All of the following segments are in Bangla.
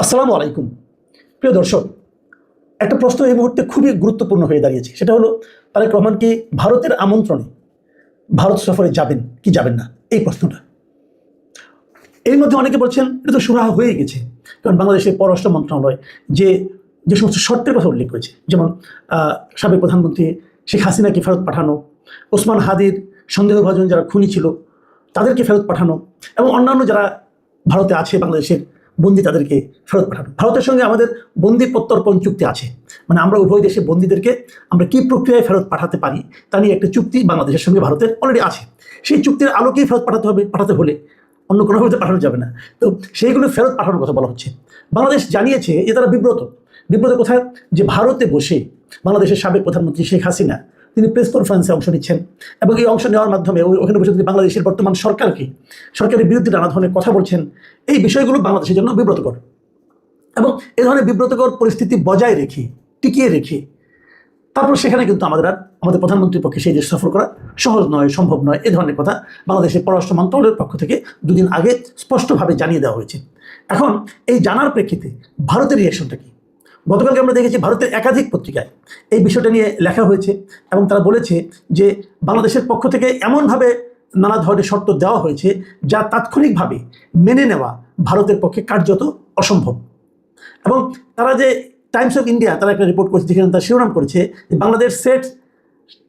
আসসালামু আলাইকুম। প্রিয় দর্শক, একটা প্রশ্ন এই মুহূর্তে খুবই গুরুত্বপূর্ণ হয়ে দাঁড়িয়েছে। সেটা হলো, তারেক রহমান কি ভারতের আমন্ত্রণে ভারত সফরে যাবেন কি যাবেন না, এই প্রশ্নটা। এর মধ্যে অনেকে বলছেন এটা তো সুরাহা হয়ে গেছে, কারণ বাংলাদেশের পররাষ্ট্র মন্ত্রণালয় যে যে সমস্ত শর্তের কথা উল্লেখ করেছে, যেমন সাবেক প্রধানমন্ত্রী শেখ হাসিনাকে ফেরত পাঠানো, ওসমান হাদির সন্দেহভাজন যারা খুনি ছিল তাদেরকে ফেরত পাঠানো, এবং অন্যান্য যারা ভারতে আছে বাংলাদেশের বন্দী তাদেরকে ফেরত পাঠানো। ভারতের সঙ্গে আমাদের বন্দি প্রত্যর্পণ চুক্তি আছে, মানে আমরা উভয় দেশের বন্দীদেরকে আমরা কী প্রক্রিয়ায় ফেরত পাঠাতে পারি তা নিয়ে একটা চুক্তি বাংলাদেশের সঙ্গে ভারতের অলরেডি আছে। সেই চুক্তির আলোকেই ফেরত পাঠাতে হলে অন্য কোনোভাবে পাঠানো যাবে না। তো সেইগুলো ফেরত পাঠানোর কথা বলা হচ্ছে। বাংলাদেশ জানিয়েছে যে তারা বিব্রত কোথায়, যে ভারতে বসে বাংলাদেশের সাবেক প্রধানমন্ত্রী শেখ হাসিনা তিনি প্রেস কনফারেন্সে অংশ নিচ্ছেন, এবং এই অংশ নেওয়ার মাধ্যমে ওখানে বসে তিনি বাংলাদেশের বর্তমান সরকারের বিরুদ্ধে নানা ধরনের কথা বলছেন। এই বিষয়গুলো বাংলাদেশের জন্য বিব্রতকর, এবং এই ধরনের বিব্রতকর পরিস্থিতি বজায় রেখে টিকিয়ে রেখে তারপর সেখানে কিন্তু আমাদের প্রধানমন্ত্রীর পক্ষে সেই দেশ সফর করা সহজ নয়, সম্ভব নয়। এই ধরনের কথা বাংলাদেশের পররাষ্ট্র মন্ত্রণালয়ের পক্ষ থেকে দুদিন আগে স্পষ্টভাবে জানিয়ে দেওয়া হয়েছে। এখন এই জানার প্রেক্ষিতে ভারতের রিয়াকশনটা কি? গতকালকে আমরা দেখেছি ভারতের একাধিক পত্রিকায় এই বিষয়টা নিয়ে লেখা হয়েছে, এবং তারা বলেছে যে বাংলাদেশের পক্ষ থেকে এমনভাবে নানা ধরনের শর্ত দেওয়া হয়েছে যা তাৎক্ষণিকভাবে মেনে নেওয়া ভারতের পক্ষে কার্যত অসম্ভব। এবং তারা যে টাইমস অফ ইন্ডিয়া তারা একটা রিপোর্ট করেছে, যেখানে তারা শিরোনাম করেছে যে Bangladesh set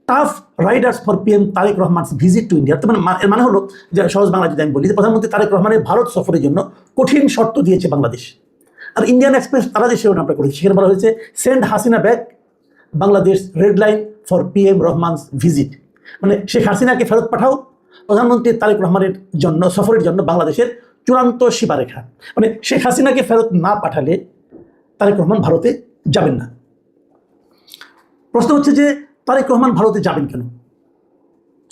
tough riders for PM Tarique Rahman's visit to India. এর মানে হলো, যে সহজ বাংলা যদি আমি বলি, যে প্রধানমন্ত্রী তারেক রহমানের ভারত সফরের জন্য কঠিন শর্ত দিয়েছে বাংলাদেশ। আর ইন্ডিয়ান এক্সপ্রেস তারা যে শিরোনামটা করেছে সেখানে বলা হয়েছে send Hasina back, Bangladesh red line for PM Rahman's visit. মানে শেখ হাসিনাকে ফেরত পাঠাও, প্রধানমন্ত্রী তারেক রহমানের জন্য সফরের জন্য বাংলাদেশের চূড়ান্ত সীমারেখা। মানে শেখ হাসিনাকে ফেরত না পাঠালে তারেক রহমান ভারতে যাবেন না। প্রশ্ন হচ্ছে যে তারেক রহমান ভারতে যাবেন কেন?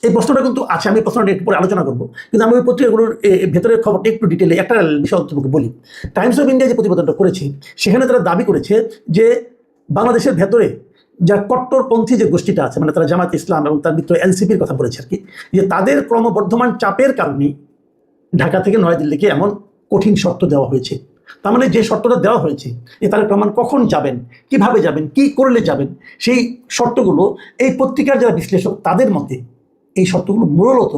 এই প্রশ্নটা কিন্তু আছে, আমি প্রশ্নটা একটু পরে আলোচনা করবো, কিন্তু আমি ওই পত্রিকাগুলোর ভেতরের খবরটা একটু ডিটেলে একটা বিষয় অন্তর্ভুক্ত বলি। টাইমস অফ ইন্ডিয়া যে প্রতিবেদনটা করেছে সেখানে তারা দাবি করেছে যে বাংলাদেশের ভেতরে যা কট্টরপন্থী যে গোষ্ঠীটা আছে, মানে তারা জামাত ইসলাম এবং তার মিত্র এনসিপির কথা বলেছে আর কি, যে তাদের ক্রমবর্ধমান চাপের কারণেই ঢাকা থেকে নয়াদিল্লিকে এমন কঠিন শর্ত দেওয়া হয়েছে। তার মানে যে শর্তটা দেওয়া হয়েছে যে তারেক রহমান কখন যাবেন, কিভাবে যাবেন, কি করলে যাবেন, সেই শর্তগুলো এই পত্রিকার যারা বিশ্লেষক তাদের মতে এই শর্তগুলো মূলত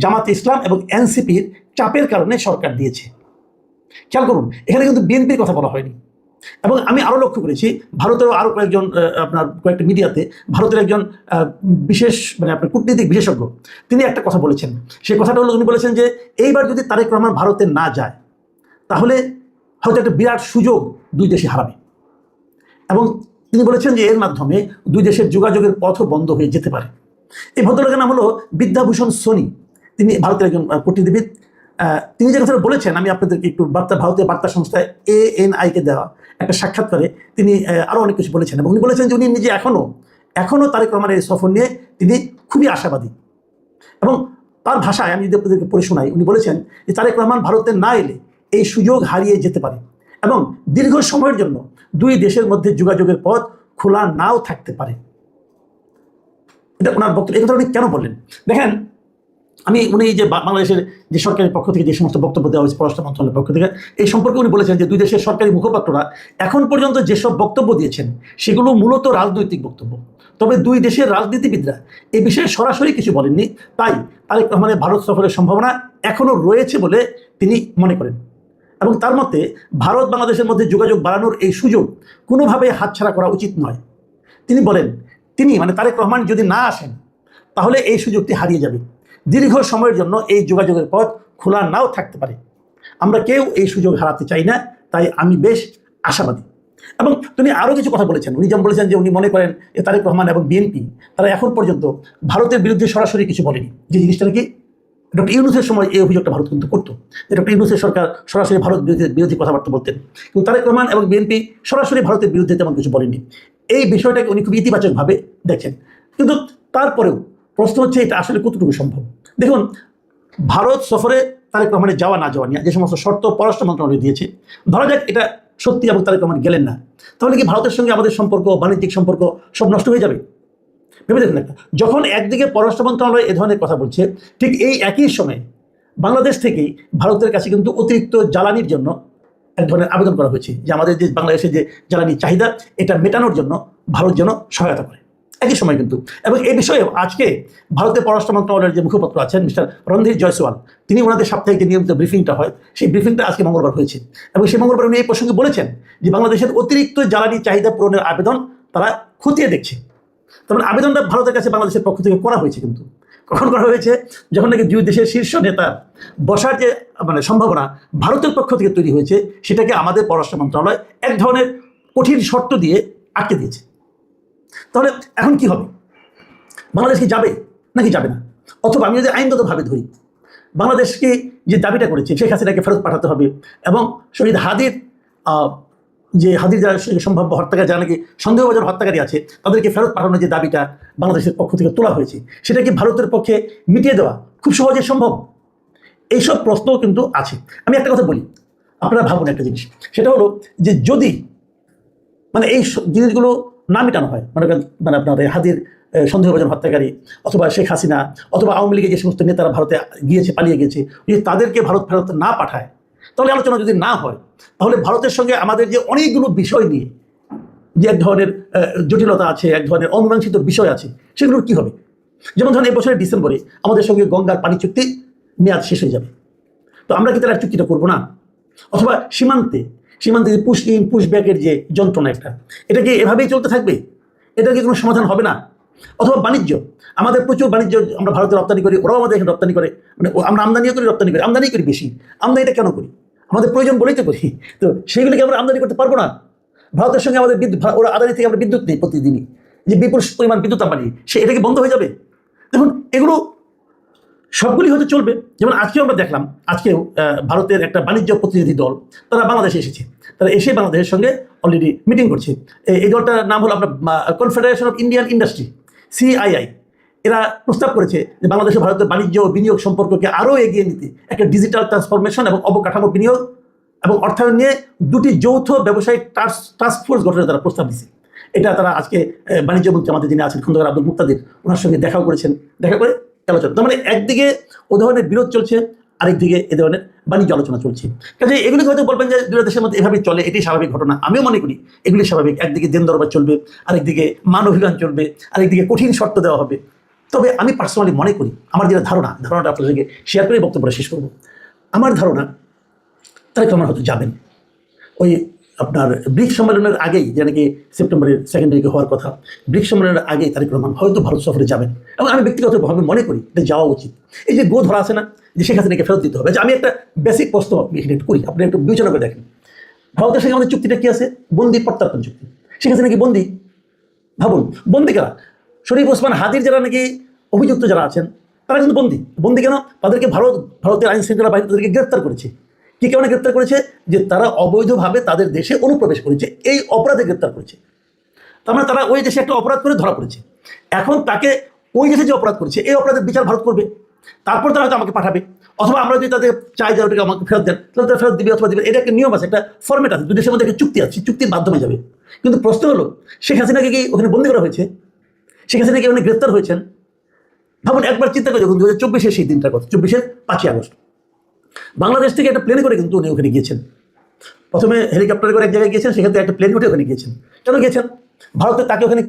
জামাত ইসলাম এবং এনসিপির চাপের কারণে সরকার দিয়েছে। খেয়াল করুন, এখানে কিন্তু বিএনপির কথা বলা হয়নি। এবং আমি আরও লক্ষ্য করেছি ভারতেরও আরও কয়েকটা মিডিয়াতে ভারতের একজন বিশেষ আপনার কূটনীতিক বিশেষজ্ঞ তিনি একটা কথা বলেছেন। সেই কথাটা হলো, উনি বলেছেন যে এইবার যদি তারেক রহমান ভারতে না যায় তাহলে হয়তো একটা বিরাট সুযোগ দুই দেশে হারাবে, এবং তিনি বলেছেন যে এর মাধ্যমে দুই দেশের যোগাযোগের পথও বন্ধ হয়ে যেতে পারে। এই ভদ্রলোকের নাম হলো বিদ্যাভূষণ সোনি, তিনি ভারতের একজন কূটনীতিবিদ। তিনি যে কথাটা বলেছেন আমি আপনাদেরকে একটু ভারতীয় বার্তা সংস্থা ANI-কে দেওয়া একটা সাক্ষাৎকারে তিনি আরও অনেক কিছু বলেছেন, এবং উনি বলেছেন যে উনি নিজে এখনও তারেক রহমানের এই সফর নিয়ে তিনি খুবই আশাবাদী। এবং তার ভাষায় আমি যদি আপনাদেরকে পড়ে শোনাই, উনি বলেছেন যে তারেক রহমান ভারতে না এলে এই সুযোগ হারিয়ে যেতে পারে, এবং দীর্ঘ সময়ের জন্য দুই দেশের মধ্যে যোগাযোগের পথ খোলা নাও থাকতে পারে। এটা ওনার বক্তব্য। এই কথা উনি কেন বললেন দেখেন, উনি যে বাংলাদেশের যে সরকারের পক্ষ থেকে যে সমস্ত বক্তব্য দেওয়া হয়েছে পররাষ্ট্র মন্ত্রণালয়ের পক্ষ থেকে, এই সম্পর্কে উনি বলেছেন যে দুই দেশের সরকারি মুখপাত্ররা এখন পর্যন্ত যেসব বক্তব্য দিয়েছেন সেগুলো মূলত রাজনৈতিক বক্তব্য। তবে দুই দেশের রাজনীতিবিদরা এই বিষয়ে সরাসরি কিছু বলেননি, তাই তারেক রহমানের ভারত সফরের সম্ভাবনা এখনও রয়েছে বলে তিনি মনে করেন। এবং তার মতে ভারত বাংলাদেশের মধ্যে যোগাযোগ বাড়ানোর এই সুযোগ কোনোভাবে হাতছাড়া করা উচিত নয়। তিনি বলেন, মানে তারেক রহমান যদি না আসেন তাহলে এই সুযোগটি হারিয়ে যাবে, দীর্ঘ সময়ের জন্য এই যোগাযোগের পথ খোলা নাও থাকতে পারে। আমরা কেউ এই সুযোগ হারাতে চাই না, তাই আমি বেশ আশাবাদী। এবং তিনি আরও কিছু কথা বলেছেন। উনি যেমন বলেছেন যে উনি মনে করেন যে তারেক রহমান এবং বিএনপি তারা এখন পর্যন্ত ভারতের বিরুদ্ধে সরাসরি কিছু বলেনি। যে জিনিসটা নাকি ডক্টর ইউনূসের সময় এই অভিযোগটা ভারত কিন্তু করতো, যে ডক্টর ইউনূসের সরকার সরাসরি ভারত বিরোধী কথাবার্তা বলতেন, কিন্তু তারেক রহমান এবং বিএনপি সরাসরি ভারতের বিরুদ্ধে তেমন কিছু বলেনি। এই বিষয়টাকে উনি খুব ইতিবাচকভাবে দেখেন। কিন্তু তারপরেও প্রশ্ন হচ্ছে এটা আসলে কতটুকু সম্ভব। দেখুন, ভারত সফরে তারেক রহমানের যাওয়া না যাওয়া নিয়ে যে সমস্ত শর্ত পররাষ্ট্র মন্ত্রণালয় দিয়েছে, ধরা যাক এটা সত্যি এবং তারেক রহমান গেলেন না, তাহলে কি ভারতের সঙ্গে আমাদের সম্পর্ক, বাণিজ্যিক সম্পর্ক সব নষ্ট হয়ে যাবে? ভেবে দেখুন একটা, যখন একদিকে পররাষ্ট্র মন্ত্রণালয় এ ধরনের কথা বলছে, ঠিক এই একই সময়ে বাংলাদেশ থেকেই ভারতের কাছে কিন্তু অতিরিক্ত জ্বালানির জন্য এক ধরনের আবেদন করা হয়েছে যে আমাদের যে বাংলাদেশের যে জ্বালানি চাহিদা এটা মেটানোর জন্য ভারত যেন সহায়তা করে। একই সময় কিন্তু এবং এই বিষয়ে আজকে ভারতের পররাষ্ট্র মন্ত্রণালয়ের যে মুখপাত্র আছেন মিস্টার রণধীর জয়সওয়াল, তিনি ওনাদের সাপ্তাহিক যে নিয়মিত ব্রিফিংটা হয় সেই ব্রিফিংটা আজকে মঙ্গলবার হয়েছে এবং সেই মঙ্গলবার উনি এই প্রসঙ্গে বলেছেন যে বাংলাদেশের অতিরিক্ত জ্বালানি চাহিদা পূরণের আবেদন তারা খতিয়ে দেখছে। তবে আবেদনটা ভারতের কাছে বাংলাদেশের পক্ষ থেকে করা হয়েছে, কিন্তু কখন করা হয়েছে? যখন নাকি দুই দেশের শীর্ষ নেতা বসার যে সম্ভাবনা ভারতের পক্ষ থেকে তৈরি হয়েছে, সেটাকে আমাদের পররাষ্ট্র মন্ত্রণালয় এক ধরনের কঠিন শর্ত দিয়ে আটকে দিয়েছে। তাহলে এখন কি হবে? বাংলাদেশ কি যাবে নাকি যাবে না? অথবা আমি যদি আইনগতভাবে ধরি, বাংলাদেশকে যে দাবিটা করেছে শেখ হাসিনাকে ফেরত পাঠাতে হবে এবং শহীদ হাদির যে হাদির যারা সম্ভাব্য হত্যাকারী, যারা নাকি সন্দেহভাজন হত্যাকারী আছে, তাদেরকে ফেরত পাঠানোর যে দাবিটা বাংলাদেশের পক্ষ থেকে তোলা হয়েছে, সেটা কি ভারতের পক্ষে মিটিয়ে দেওয়া খুব সহজে সম্ভব? এইসব প্রশ্নও কিন্তু আছে। আমি একটা কথা বলি, আপনারা ভাবুন একটা জিনিস, সেটা হলো যে যদি এই জিনিসগুলো না মেটানো হয়, আপনার হাদির সন্দেহভাজন হত্যাকারী অথবা শেখ হাসিনা অথবা আওয়ামী লীগের যে সমস্ত নেতারা ভারতে গিয়েছে, পালিয়ে গেছে, যদি তাদেরকে ভারত ফেরত না পাঠায়, তাহলে আলোচনা যদি না হয়, তাহলে ভারতের সঙ্গে আমাদের যে অনেকগুলো বিষয় নিয়ে যে এক ধরনের জটিলতা আছে, এক ধরনের অমীমাংসিত বিষয় আছে, সেগুলোর কি হবে? যেমন ধরেন এই বছরের ডিসেম্বরে আমাদের সঙ্গে গঙ্গার পানি চুক্তি মেয়াদ শেষ হয়ে যাবে, তো আমরা কি তারা চুক্তিটা করবো না? অথবা সীমান্তে যে পুশ ইন পুশ ব্যাকের যে যন্ত্রণা একটা, এটা কি এভাবেই চলতে থাকবে? এটা কি কোনো সমাধান হবে না? অথবা বাণিজ্য, আমাদের প্রচুর বাণিজ্য, আমরা ভারতে রপ্তানি করি, ওরাও আমাদের এখানে রপ্তানি করে, আমরা আমদানিও করি, রপ্তানি করি, আমদানি করি বেশি। আমদানিটা কেন করি? আমাদের প্রয়োজন বলেই তো করি। তো সেগুলিকে আমরা আমদানি করতে পারবো না। ভারতের সঙ্গে আমাদের বিদ্যুৎ, ওরা আদানি থেকে আমরা বিদ্যুৎ নিই প্রতিদিনই, যে বিপুল পরিমাণ বিদ্যুৎ আমদানি, এটা কি বন্ধ হয়ে যাবে? দেখুন, এগুলো সবগুলি হয়তো চলবে। যেমন আজকেও আমরা দেখলাম, আজকেও ভারতের একটা বাণিজ্য প্রতিনিধি দল তারা বাংলাদেশে এসেছে, তারা এসে বাংলাদেশের সঙ্গে অলরেডি মিটিং করছে। এই দলটার নাম হলো আপনার confederation of Indian industry, CII। এরা প্রস্তাব করেছে যে বাংলাদেশে ভারতের বাণিজ্য ও বিনিয়োগ সম্পর্ককে আরও এগিয়ে নিতে একটা ডিজিটাল ট্রান্সফরমেশন এবং অবকাঠামো বিনিয়োগ এবং অর্থায়ন নিয়ে দুটি যৌথ ব্যবসায়িক টাস্ক ফোর্স গঠনের তারা প্রস্তাব দিচ্ছে। এটা তারা আজকে বাণিজ্য মন্ত্রী আমাদের যিনি আছেন খন্দকার আব্দুল মুক্তাদির, ওনার সঙ্গে দেখাও করেছেন, দেখা করে আলোচনা। তার একদিকে ও ধরনের বিরোধ চলছে, আরেকদিকে এ ধরনের বাণিজ্য আলোচনা চলছে। কাজে এগুলিকে হয়তো বলবেন যে দুই দেশের মধ্যে এভাবেই চলে, এটাই স্বাভাবিক ঘটনা। আমিও মনে করি এগুলি স্বাভাবিক। একদিকে দেন দরবার চলবে, আরেকদিকে মান অভিযান চলবে, আরেকদিকে কঠিন শর্ত দেওয়া হবে। তবে আমি পার্সোনালি মনে করি, আমার যেটা ধারণাটা আপনাদেরকে শেয়ার করে বক্তব্যটা শেষ করবো। আমার ধারণা তারেক রহমান হয়তো যাবেন ওই আপনার ব্রিক্স সম্মেলনের আগেই, যে নাকি সেপ্টেম্বরের 2nd উইকে হওয়ার কথা, ব্রিক্স সম্মেলনের আগেই তারেক রহমান হয়তো ভারত সফরে যাবেন। এবং আমি ব্যক্তিগতভাবে মনে করি এটা যাওয়া উচিত। এই যে ধরা আছে না, যে শেখ হাসিনাকে ফেরত দিতে হবে, যে আমি একটা বেসিক প্রশ্ন এখানে একটু করি, আপনি একটু বিবেচনা করে দেখেন। ভারতের সঙ্গে আমাদের চুক্তিটা কি আছে? বন্দি প্রত্যার্পণ চুক্তি। শেখ হাসিনা কি বন্দি? ভাবুন, বন্দি কারা? শরীফ ওসমান হাদির যারা নাকি অভিযুক্ত যারা আছেন, তারা কিন্তু বন্দি কেন? তাদেরকে ভারতের আইন শৃঙ্খলা বাহিনী তাদেরকে গ্রেপ্তার করেছে। কি কারণে গ্রেপ্তার করেছে? যে তারা অবৈধভাবে তাদের দেশে অনুপ্রবেশ করেছে, এই অপরাধে গ্রেপ্তার করেছে। তার মানে তারা ওই দেশে একটা অপরাধ করে ধরা পড়েছে। এখন তাকে ওই দেশে যে অপরাধ করেছে, এই অপরাধের বিচার ভারত করবে, তারপর তারা হয়তো আমাকে পাঠাবে। অথবা আমরা যদি তাদের চাই যে ওটাকে আমাকে ফেরত দেন, তাহলে তারা ফেরত দিবে অথবা দিবে। এটা একটা নিয়ম আছে, একটা ফরম্যাট আছে, দুই দেশের মধ্যে একটা চুক্তি আছে, চুক্তির মাধ্যমে যাবে। কিন্তু প্রশ্ন হলো, শেখ হাসিনাকে কি ওখানে বন্দী করা হয়েছে? শেখ হাসিনা কি ওখানে গ্রেপ্তার হয়েছেন? ভাবুন, একবার চিন্তা করে যখন 2024-এর সেই দিনটার কথা, 24-এর 5ই আগস্ট, বাংলাদেশ থেকে একটা প্লেনে করে কিন্তু উনি ওখানে গিয়েছেন। প্রথমে হেলিকপ্টারে করে এক জায়গায় গিয়েছেন, সেক্ষেত্রে একটা প্লেন উঠে ওখানে গিয়েছেন। কেন গিয়েছেন? ভারতে তাকে ওখানে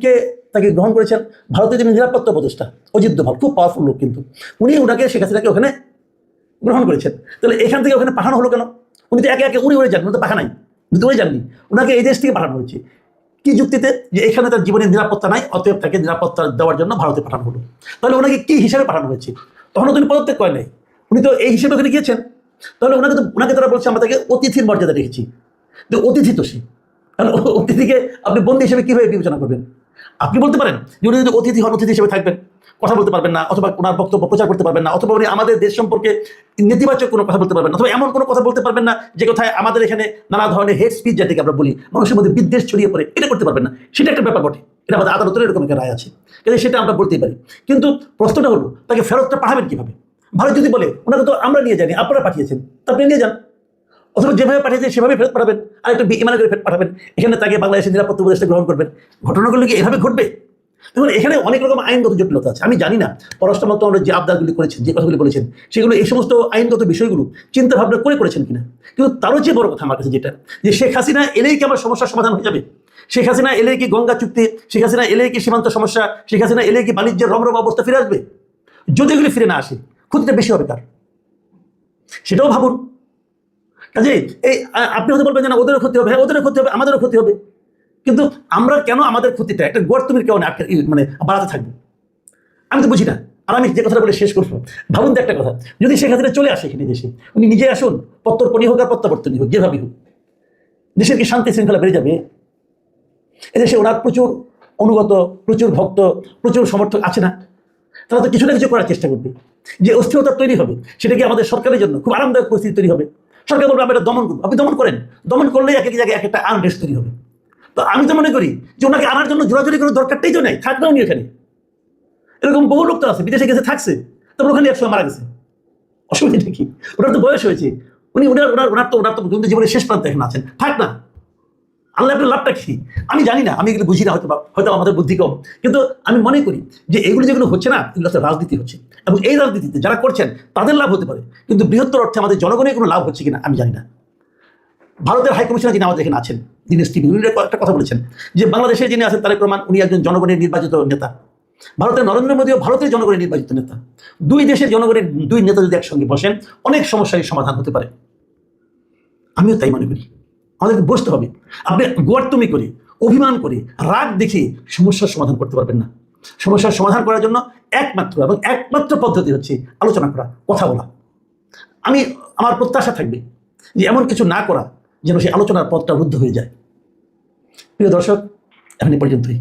তাকে গ্রহণ করেছেন? ভারতের যিনি নিরাপত্তা উপদেষ্টা অজিত দোভাল, খুব পাওয়ারফুল লোক, কিন্তু উনি ওনাকে শেখ হাসিনাকে ওখানে গ্রহণ করেছেন। তাহলে এখান থেকে ওখানে পাঠানো হলো কেন? উনি তো একে উড়ে যান, উনি তো পাঠানাই, উনি তো উড়ে যাননি, ওনাকে এই দেশ থেকে পাঠানো হয়েছে। কি যুক্তিতে? যে এখানে তার জীবনের নিরাপত্তা নাই, অতএব তাকে নিরাপত্তা দেওয়ার জন্য ভারতে পাঠানো হলো। তাহলে ওনাকে কি হিসাবে পাঠানো হয়েছে? তখনও তিনি পদত্যাগ করেন নাই, উনি তো এই হিসেবে ওখানে গিয়েছেন। তাহলে ওনাকে তারা বলছে আমরা তাকে অতিথির মর্যাদা রেখেছি। তো অতিথি তো সে, কারণ অতিথিকে আপনি বন্দী হিসেবে কীভাবে বিবেচনা করবেন? আপনি বলতে পারেন যে উনি যদি অতিথি হন, অতিথি হিসেবে থাকবেন, কথা বলতে পারবেন না, অথবা ওনার বক্তব্য প্রচার করতে পারবেন না, অথবা উনি আমাদের দেশ সম্পর্কে নেতিবাচক কোনো কথা বলতে পারবেন না, অথবা এমন কোনো কথা বলতে পারবেন না যে কোথায় আমাদের এখানে নানা ধরনের হেড স্পিচ যেটাকে আমরা বলি, মানুষের মধ্যে বিদ্বেষ ছড়িয়ে পড়ে, এটা করতে পারবেন না। সেটা একটা ব্যাপার বটে, এটা আমাদের আদালতের এরকম একটা রায় আছে, কিন্তু সেটা আমরা বলতেই পারি। কিন্তু প্রশ্নটা হলো, তাকে ফেরতটা পাঠাবেন কীভাবে? ভারত যদি বলে ওনাকে তো আমরা নিয়ে যাইনি, আপনারা পাঠিয়েছেন, তা আপনি নিয়ে যান, অথবা যেভাবে পাঠিয়েছেন সেভাবে ফেরত পাঠাবেন, আর একটু বিমানে করে ফেরত পাঠাবেন, এখানে তাকে বাংলাদেশের নিরাপত্তা উপদেষ্টা গ্রহণ করবেন। ঘটনাগুলো কি এভাবে ঘটবে? দেখুন, এখানে অনেক রকম আইনগত জটিলতা আছে। আমি জানি না পররাষ্ট্র মন্ত্রণালয় যে আবদারগুলি করেছেন, যে কথাগুলি বলেছেন, সেগুলো এই সমস্ত আইনগত বিষয়গুলো চিন্তা ভাবনা করেছেন কিনা। কিন্তু তারও যে বড় কথা আমার কাছে যেটা, যে শেখ হাসিনা এলেই কি আমার সমস্যার সমাধান হয়ে যাবে? শেখ হাসিনা এলেই কি গঙ্গা চুক্তি, শেখ হাসিনা এলেই কি সীমান্ত সমস্যা, শেখ হাসিনা এলেই কি বাণিজ্যের রমরম অবস্থা ফিরে আসবে? যদি এগুলি ফিরে না আসে, ক্ষতিটা বেশি হবে কার? সেটাও ভাবুন। কাজে এই আপনি হয়তো বলবেন যে না, ওদেরও ক্ষতি হবে, হ্যাঁ ওদেরও ক্ষতি হবে, আমাদেরও ক্ষতি হবে। কিন্তু আমরা কেন আমাদের ক্ষতিটা একটা গর্তমির কেউ মানে বাড়াতে থাকবো? আমি তো বুঝি না। আর আমি যে কথাটা বলে শেষ করবো, ভাবুন তো একটা কথা, যদি শেখ হাসিনা চলে আসে এখানে দেশে, উনি নিজে আসুন, প্রত্যর্পণই হোক আর প্রত্যাবর্তনই হোক, যেভাবেই হোক, দেশের কি শান্তি শৃঙ্খলা বেড়ে যাবে? এদেশে ওনার প্রচুর অনুগত, প্রচুর ভক্ত, প্রচুর সমর্থক আছে না? তারা তো কিছু না কিছু করার চেষ্টা করবে। যে অস্থিরতা তৈরি হবে, সেটা কি আমাদের সরকারের জন্য খুব আরামদায়ক পরিস্থিতি তৈরি হবে? সরকার বলবে আমরা এটা দমন করবো, আপনি দমন করেন, দমন করলেই এক এক জায়গায় এক একটা আনরেস্ট তৈরি হবে। তো আমি তো মনে করি যে ওনাকে আনার জন্য জোরাজুরি করার দরকারটাই তো নেই, থাকবে উনি এখানে। এরকম বহু লোক তো আছে, বিদেশে গেছে থাকছে, তারপর ওখানে একসময় মারা গেছে। অসুবিধা কি? ওনার তো বয়স হয়েছে, উনি ওনার তো জীবনের শেষ প্রান্তে এখন আছেন, থাক না। আল্লাহ আপনার লাভটা কি? আমি জানি না, আমি এগুলো বুঝি না, হয়তো আমাদের বুদ্ধি কম, কিন্তু আমি মনে করি যে এগুলো যেগুলো হচ্ছে না, এগুলো হচ্ছে রাজনীতি হচ্ছে, এবং এই রাজনীতিতে যারা করছেন তাদের লাভ হতে পারে, কিন্তু বৃহত্তর অর্থে আমাদের জনগণের কোনো লাভ হচ্ছে কিনা আমি জানি না। ভারতের হাইকমিশনার যিনি আমাদের এখানে আছেন, দীনেশ টিভি, উনি একটা কথা বলেছেন যে বাংলাদেশে যিনি আছেন তারেক রহমান, উনি একজন জনগণের নির্বাচিত নেতা। ভারতের নরেন্দ্র মোদীও ভারতের জনগণের নির্বাচিত নেতা। দুই দেশের জনগণের দুই নেতা যদি একসঙ্গে বসেন, অনেক সমস্যারই সমাধান হতে পারে। আমিও তাই মনে করি। আমাদেরকে বসতে হবে। আপনি গোয়ার্তমি করে, অভিমান করে, রাগ দেখে সমস্যার সমাধান করতে পারবেন না। সমস্যার সমাধান করার জন্য একমাত্র পদ্ধতি হচ্ছে আলোচনা করা, কথা বলা। আমার প্রত্যাশা থাকবে যে এমন কিছু না করা যেন সেই আলোচনার পথটা রুদ্ধ হয়ে যায়। প্রিয় দর্শক, এখন এই পর্যন্তই।